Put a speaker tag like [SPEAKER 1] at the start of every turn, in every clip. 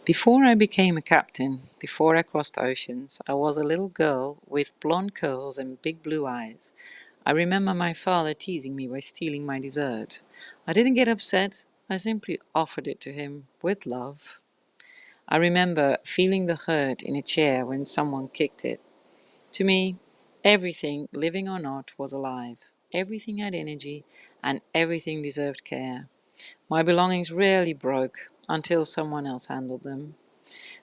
[SPEAKER 1] Before I became a captain, before I crossed oceans, I was a little girl with blonde curls and big blue eyes. I remember my father teasing me by stealing my dessert. I didn't get upset, I simply offered it to him with love. I remember feeling the hurt in a chair when someone kicked it. To me, everything, living or not, was alive. Everything had energy, and everything deserved care. My belongings rarely broke until someone else handled them.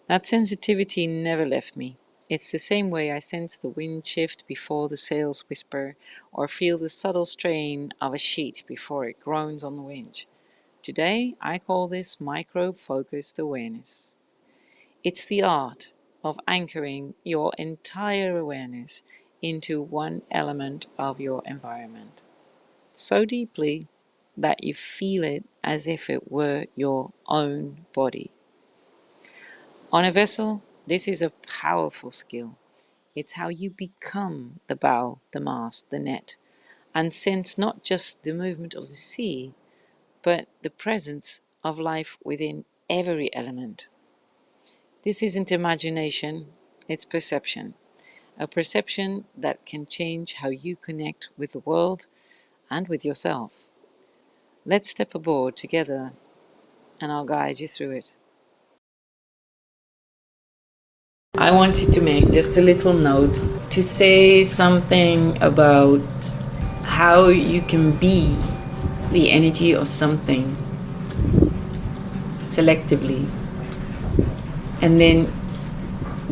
[SPEAKER 1] That sensitivity never left me. It's the same way I sense the wind shift before the sails whisper, or feel the subtle strain of a sheet before it groans on the wind. Today, I call this micro-focused awareness. It's the art of anchoring your entire awareness into one element of your environment, so deeply that you feel it as if it were your own body. On a vessel, this is a powerful skill. It's how you become the bow, the mast, the net, and sense not just the movement of the sea, but the presence of life within every element. This isn't imagination, it's perception. A perception that can change how you connect with the world and with yourself. Let's step aboard together and I'll guide you through it. I wanted to make just a little note to say something about how you can be the energy of something selectively and then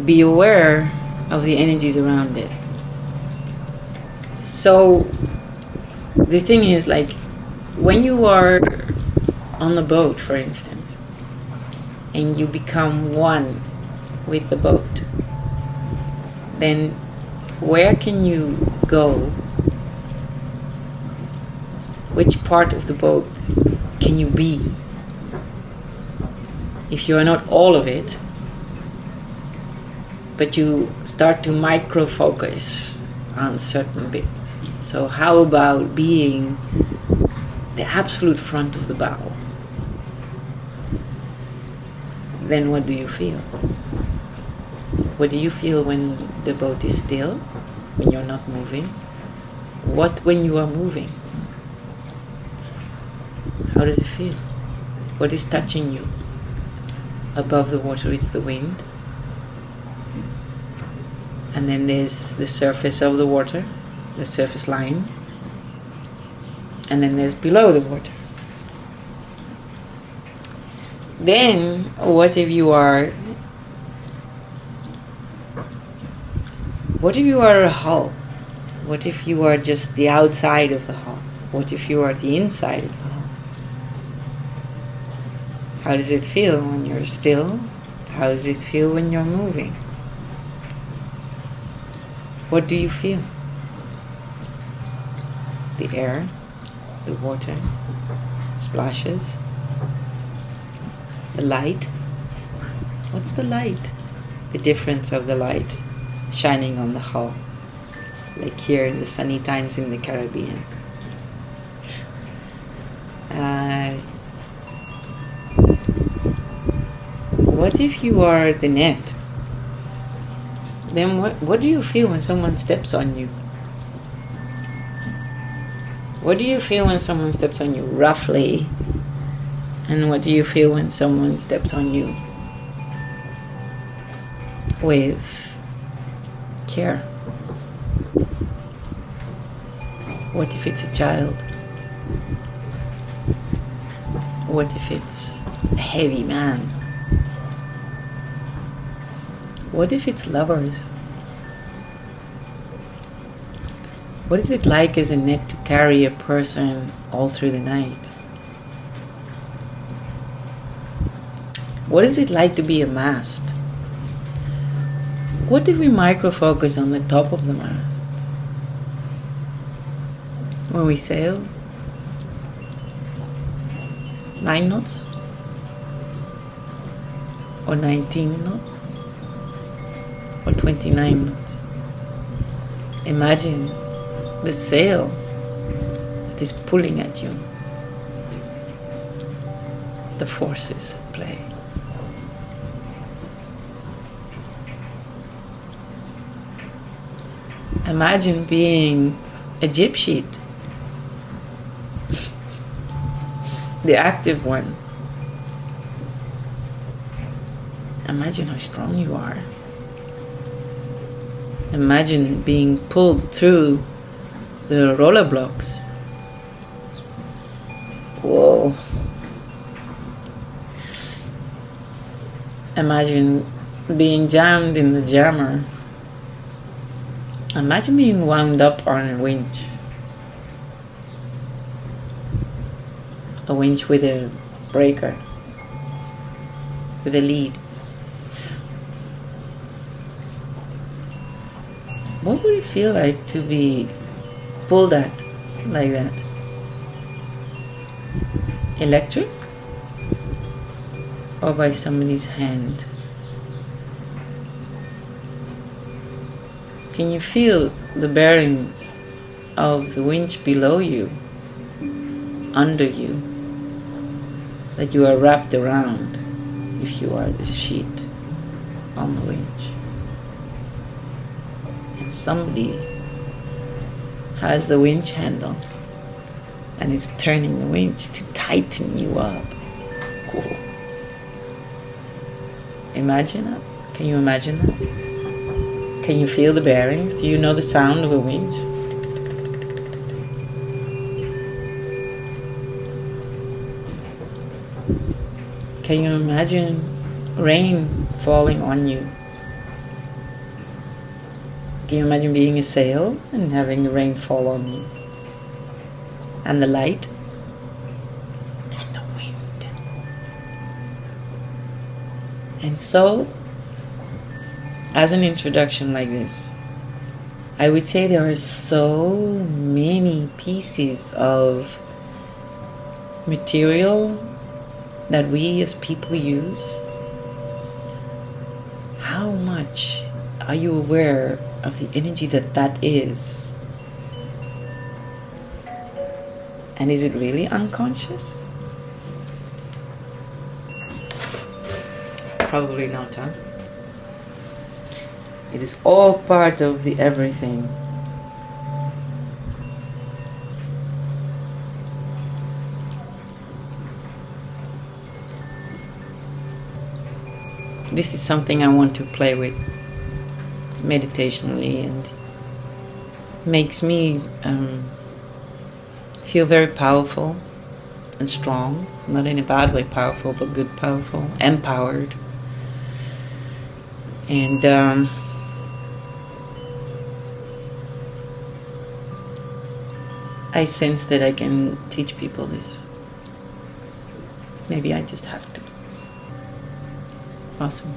[SPEAKER 1] be aware of the energies around it. So the thing is, like, when you are on the boat, for instance, and you become one with the boat, then where can you go? Which part of the boat can you be? If you are not all of it, but you start to micro focus on certain bits. So how about being the absolute front of the bow? Then what do you feel? What do you feel when the boat is still, when you're not moving? What when you are moving? How does it feel? What is touching you? Above the water, it's the wind. And then there's the surface of the water, the surface line. And then there's below the water. Then, what if you are a hull? What if you are just the outside of the hull? What if you are the inside of the hull? How does it feel when you're still? How does it feel when you're moving? What do you feel? The air, the water, splashes, the light. What's the light? The difference of the light shining on the hull, like here in the sunny times in the Caribbean. What if you are the net? Then what do you feel when someone steps on you? What do you feel when someone steps on you roughly? And what do you feel when someone steps on you with care? What if it's a child? What if it's a heavy man? What if it's lovers? What is it like as a net to carry a person all through the night? What is it like to be a mast? What if we micro-focus on the top of the mast? When we sail? 9 knots? Or 19 knots? Or 29 knots? Imagine the sail that is pulling at you. The forces at play. Imagine being a gyp sheet, the active one. Imagine how strong you are. Imagine being pulled through the roller blocks. Whoa. Imagine being jammed in the jammer. Imagine being wound up on a winch. A winch with a breaker, with a lead. What would it feel like to be pulled at like that? Electric? Or by somebody's hand? Can you feel the bearings of the winch below you, under you, that you are wrapped around if you are the sheet on the winch? And somebody has the winch handle and is turning the winch to tighten you up. Cool. Imagine that. Can you imagine that? Can you feel the bearings? Do you know the sound of a winch? Can you imagine rain falling on you? Can you imagine being a sail and having the rain fall on you? And the light? And the wind. And so, as an introduction like this, I would say there are so many pieces of material that we as people use. How much are you aware of the energy that is? And is it really unconscious? Probably not, huh? It is all part of the everything. This is something I want to play with meditationally, and makes me feel very powerful and strong. Not in a bad way powerful, but good powerful, empowered. And I sense that I can teach people this. Maybe I just have to. Awesome.